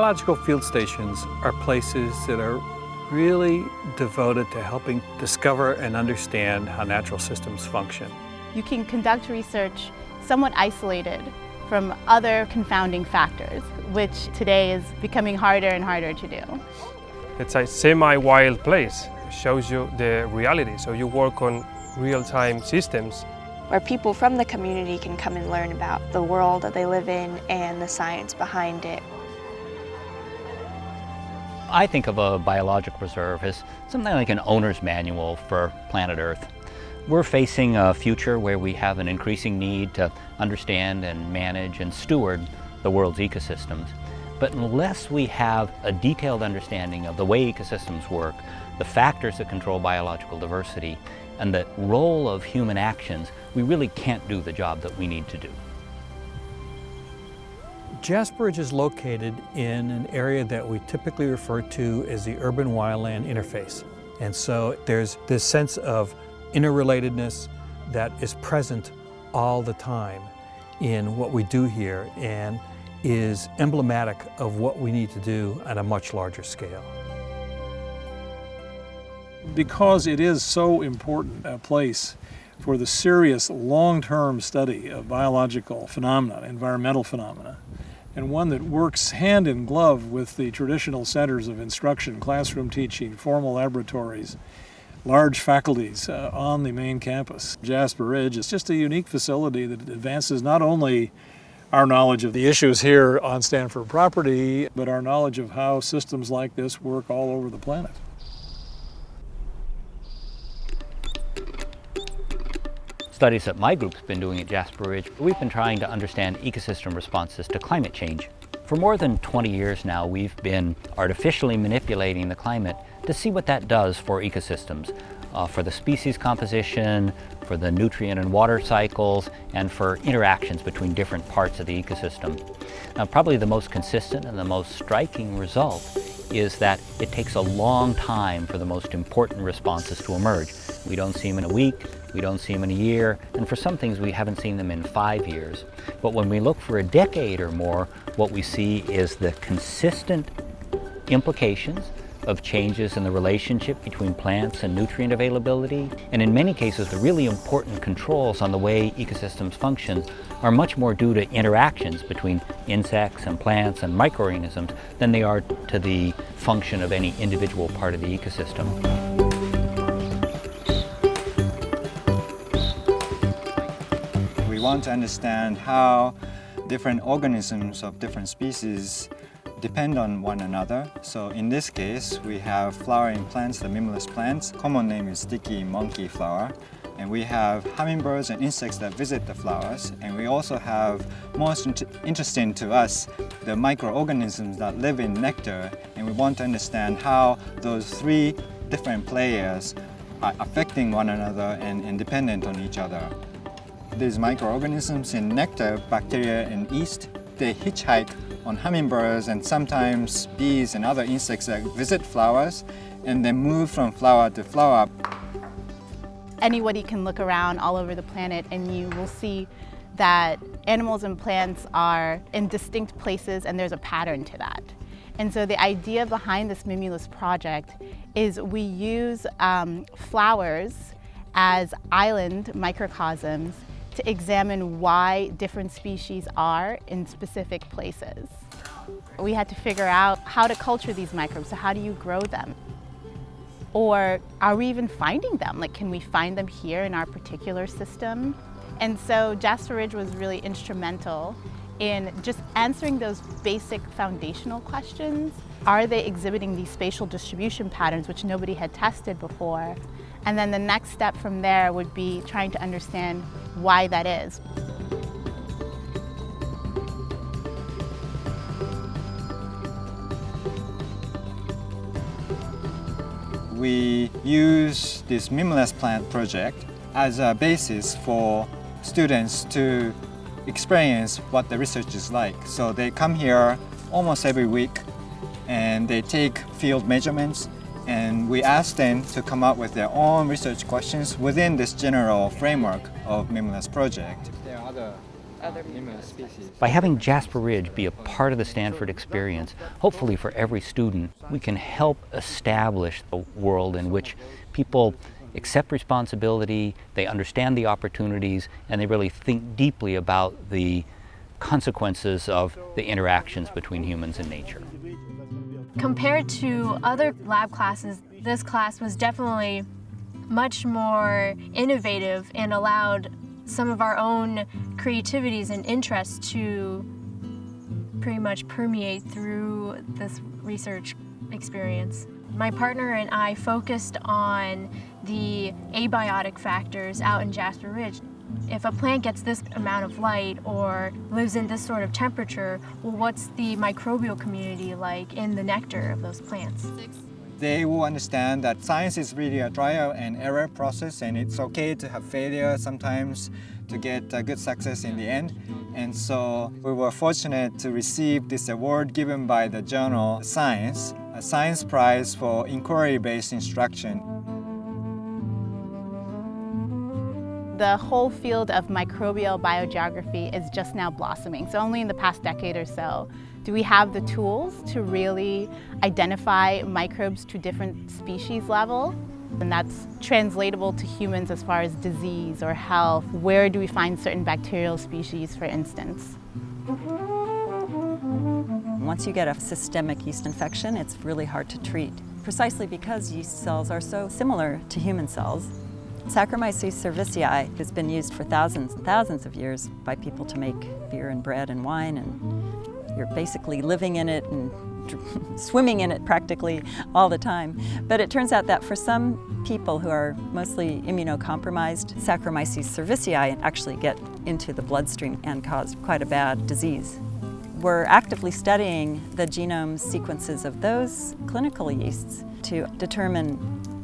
Biological field stations are places that are really devoted to helping discover and understand how natural systems function. You can conduct research somewhat isolated from other confounding factors, which today is becoming harder and harder to do. It's a semi-wild place. It shows you the reality, so you work on real-time systems. Where people from the community can come and learn about the world that they live in and the science behind it. I think of a biological reserve as something like an owner's manual for planet Earth. We're facing a future where we have an increasing need to understand and manage and steward the world's ecosystems. But unless we have a detailed understanding of the way ecosystems work, the factors that control biological diversity, and the role of human actions, we really can't do the job that we need to do. Jasper is located in an area that we typically refer to as the urban-wildland interface. And so there's this sense of interrelatedness that is present all the time in what we do here and is emblematic of what we need to do on a much larger scale. Because it is so important a place for the serious long-term study of biological phenomena, environmental phenomena, and one that works hand in glove with the traditional centers of instruction, classroom teaching, formal laboratories, large faculties on the main campus. Jasper Ridge is just a unique facility that advances not only our knowledge of the issues here on Stanford property, but our knowledge of how systems like this work all over the planet. Studies that my group's been doing at Jasper Ridge, we've been trying to understand ecosystem responses to climate change. For more than 20 years now, we've been artificially manipulating the climate to see what that does for ecosystems, for the species composition, for the nutrient and water cycles, and for interactions between different parts of the ecosystem. Now, probably the most consistent and the most striking result is that it takes a long time for the most important responses to emerge. We don't see them in a week, we don't see them in a year, and for some things we haven't seen them in 5 years. But when we look for a decade or more, what we see is the consistent implications of changes in the relationship between plants and nutrient availability. And in many cases, the really important controls on the way ecosystems function are much more due to interactions between insects and plants and microorganisms than they are to the function of any individual part of the ecosystem. We want to understand how different organisms of different species depend on one another. So in this case, we have flowering plants, the mimulus plants. Common name is sticky monkey flower. And we have hummingbirds and insects that visit the flowers. And we also have, most interesting to us, the microorganisms that live in nectar. And we want to understand how those three different players are affecting one another and dependent on each other. These microorganisms in nectar, bacteria and yeast, they hitchhike on hummingbirds and sometimes bees and other insects that visit flowers, and they move from flower to flower. Anybody can look around all over the planet and you will see that animals and plants are in distinct places and there's a pattern to that. And so the idea behind this Mimulus project is we use flowers as island microcosms to examine why different species are in specific places. We had to figure out how to culture these microbes, so how do you grow them? Or are we even finding them? Like, can we find them here in our particular system? And so Jasper Ridge was really instrumental in just answering those basic foundational questions. Are they exhibiting these spatial distribution patterns which nobody had tested before? And then the next step from there would be trying to understand why that is. We use this Mimulus plant project as a basis for students to experience what the research is like. So they come here almost every week and they take field measurements, and we ask them to come up with their own research questions within this general framework of Mimulus project. There are other numerous species. By having Jasper Ridge be a part of the Stanford experience, hopefully for every student, we can help establish a world in which people accept responsibility, they understand the opportunities, and they really think deeply about the consequences of the interactions between humans and nature. Compared to other lab classes, this class was definitely much more innovative and allowed some of our own creativities and interests to pretty much permeate through this research experience. My partner and I focused on the abiotic factors out in Jasper Ridge. If a plant gets this amount of light or lives in this sort of temperature, well, what's the microbial community like in the nectar of those plants? They will understand that science is really a trial and error process, and it's okay to have failure sometimes to get a good success in the end. And so we were fortunate to receive this award given by the journal Science, a science prize for inquiry-based instruction. The whole field of microbial biogeography is just now blossoming. So only in the past decade or so do we have the tools to really identify microbes to different species level. And that's translatable to humans as far as disease or health. Where do we find certain bacterial species, for instance? Once you get a systemic yeast infection, it's really hard to treat, precisely because yeast cells are so similar to human cells. Saccharomyces cerevisiae has been used for thousands and thousands of years by people to make beer and bread and wine, and you're basically living in it and swimming in it practically all the time. But it turns out that for some people who are mostly immunocompromised, Saccharomyces cerevisiae actually get into the bloodstream and cause quite a bad disease. We're actively studying the genome sequences of those clinical yeasts to determine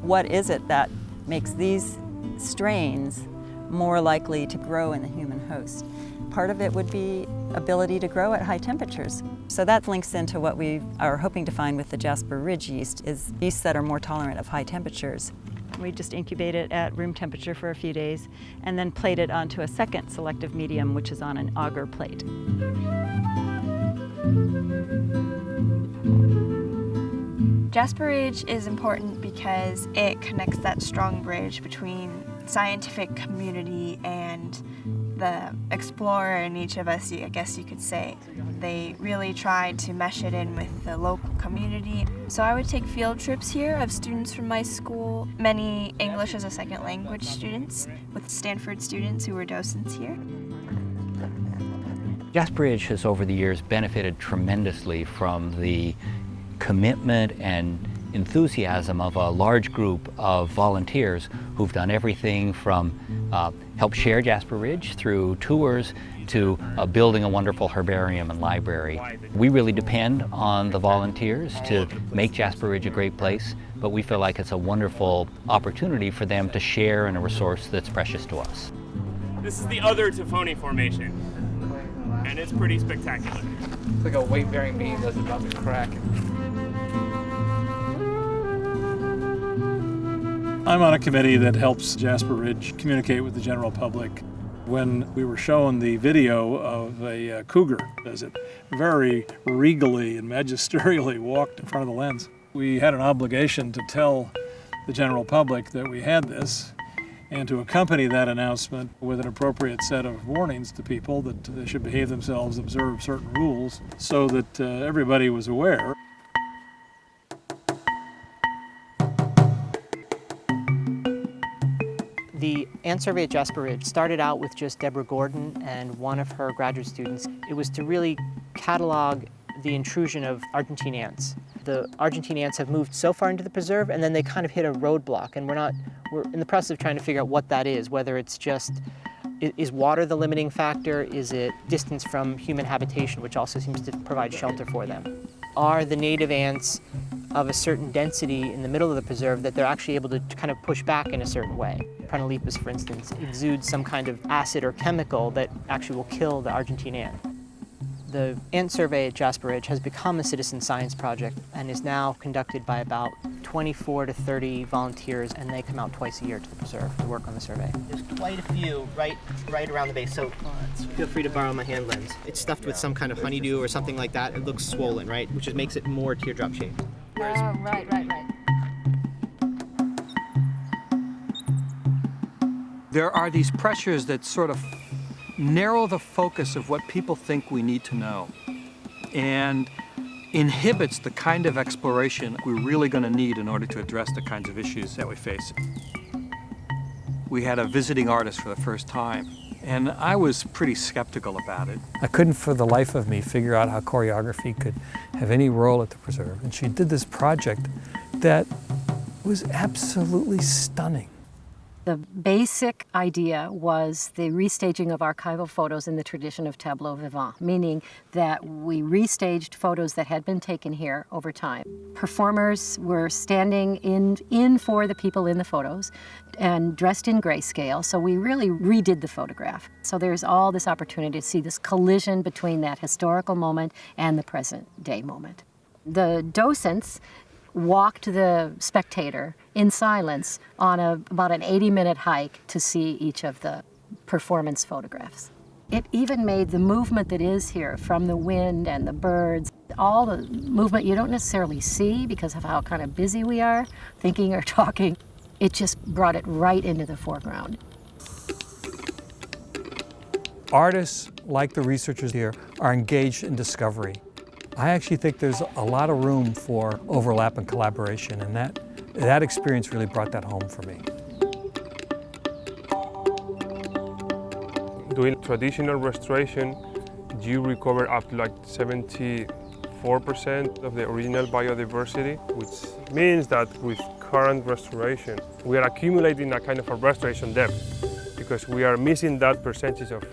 what is it that makes these strains more likely to grow in the human host. Part of it would be ability to grow at high temperatures. So that links into what we are hoping to find with the Jasper Ridge yeast, is yeasts that are more tolerant of high temperatures. We just incubate it at room temperature for a few days and then plate it onto a second selective medium, which is on an agar plate. Jasper Ridge is important because it connects that strong bridge between scientific community and the explorer in each of us, I guess you could say. They really tried to mesh it in with the local community. So I would take field trips here of students from my school, many English as a second language students, with Stanford students who were docents here. Jasper Ridge has over the years benefited tremendously from the commitment and enthusiasm of a large group of volunteers who've done everything from help share Jasper Ridge through tours to building a wonderful herbarium and library. We really depend on the volunteers to make Jasper Ridge a great place, but we feel like it's a wonderful opportunity for them to share in a resource that's precious to us. This is the other Tafoni Formation, and it's pretty spectacular. It's like a weight-bearing beam that's about to crack. I'm on a committee that helps Jasper Ridge communicate with the general public. When we were shown the video of a cougar as it very regally and magisterially walked in front of the lens, we had an obligation to tell the general public that we had this and to accompany that announcement with an appropriate set of warnings to people that they should behave themselves, observe certain rules, so that everybody was aware. The ant survey at Jasper Ridge started out with just Deborah Gordon and one of her graduate students. It was to really catalog the intrusion of Argentine ants. The Argentine ants have moved so far into the preserve, and then they kind of hit a roadblock, and we're in the process of trying to figure out what that is, whether it's just, is water the limiting factor? Is it distance from human habitation, which also seems to provide shelter for them? Are the native ants of a certain density in the middle of the preserve that they're actually able to kind of push back in a certain way? Prenolepis, for instance, exudes some kind of acid or chemical that actually will kill the Argentine ant. The ant survey at Jasper Ridge has become a citizen science project and is now conducted by about 24 to 30 volunteers, and they come out twice a year to the preserve to work on the survey. There's quite a few right around the base, so feel free to borrow my hand lens. It's stuffed with some kind of honeydew or something like that. It looks swollen, right? Which makes it more teardrop shaped. Right. There are these pressures that sort of narrow the focus of what people think we need to know and inhibits the kind of exploration we're really going to need in order to address the kinds of issues that we face. We had a visiting artist for the first time, and I was pretty skeptical about it. I couldn't for the life of me figure out how choreography could have any role at the preserve, and she did this project that was absolutely stunning. The basic idea was the restaging of archival photos in the tradition of tableau vivant, meaning that we restaged photos that had been taken here over time. Performers were standing in for the people in the photos and dressed in grayscale, so we really redid the photograph. So there's all this opportunity to see this collision between that historical moment and the present day moment. The docents walked the spectator in silence on about an 80-minute hike to see each of the performance photographs. It even made the movement that is here from the wind and the birds, all the movement you don't necessarily see because of how kind of busy we are, thinking or talking, it just brought it right into the foreground. Artists, like the researchers here, are engaged in discovery. I actually think there's a lot of room for overlap and collaboration, and that experience really brought that home for me. Doing traditional restoration, you recover up to like 74% of the original biodiversity, which means that with current restoration, we are accumulating a kind of a restoration depth because we are missing that percentage of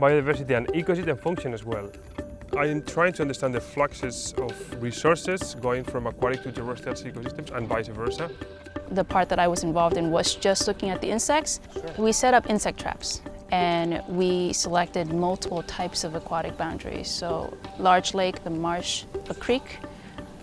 biodiversity and ecosystem function as well. I'm trying to understand the fluxes of resources going from aquatic to terrestrial ecosystems and vice versa. The part that I was involved in was just looking at the insects. We set up insect traps and we selected multiple types of aquatic boundaries. So large lake, the marsh, a creek,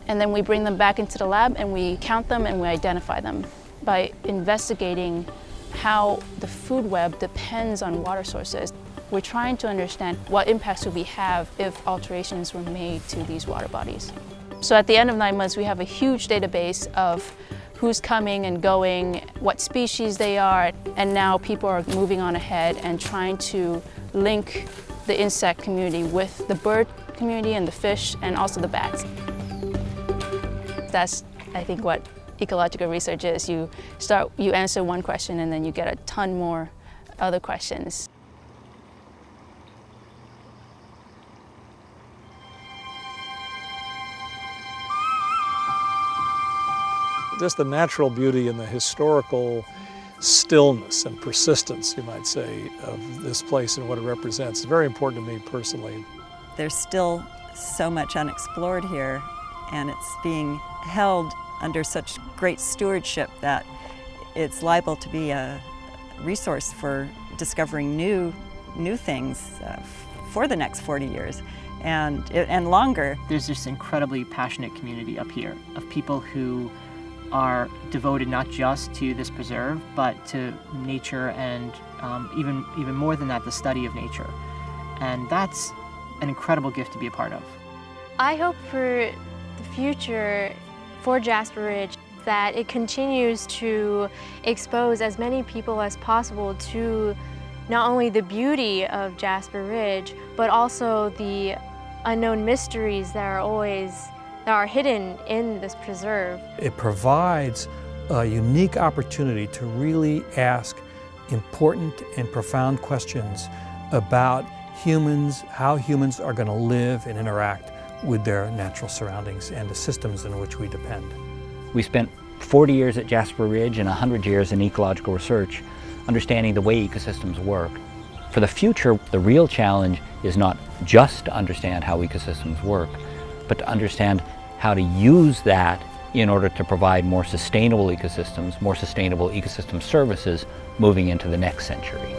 and then we bring them back into the lab and we count them and we identify them by investigating how the food web depends on water sources. We're trying to understand what impacts would we have if alterations were made to these water bodies. So at the end of 9 months, we have a huge database of who's coming and going, what species they are, and now people are moving on ahead and trying to link the insect community with the bird community and the fish and also the bats. That's, I think, what ecological research is. You answer one question and then you get a ton more other questions. Just the natural beauty and the historical stillness and persistence, you might say, of this place and what it represents is very important to me personally. There's still so much unexplored here, and it's being held under such great stewardship that it's liable to be a resource for discovering new things for the next 40 years and longer. There's this incredibly passionate community up here of people who are devoted not just to this preserve, but to nature and even more than that, the study of nature. And that's an incredible gift to be a part of. I hope for the future for Jasper Ridge that it continues to expose as many people as possible to not only the beauty of Jasper Ridge, but also the unknown mysteries that are hidden in this preserve. It provides a unique opportunity to really ask important and profound questions about humans, how humans are going to live and interact with their natural surroundings and the systems in which we depend. We spent 40 years at Jasper Ridge and 100 years in ecological research understanding the way ecosystems work. For the future, the real challenge is not just to understand how ecosystems work, but to understand how to use that in order to provide more sustainable ecosystem services moving into the next century.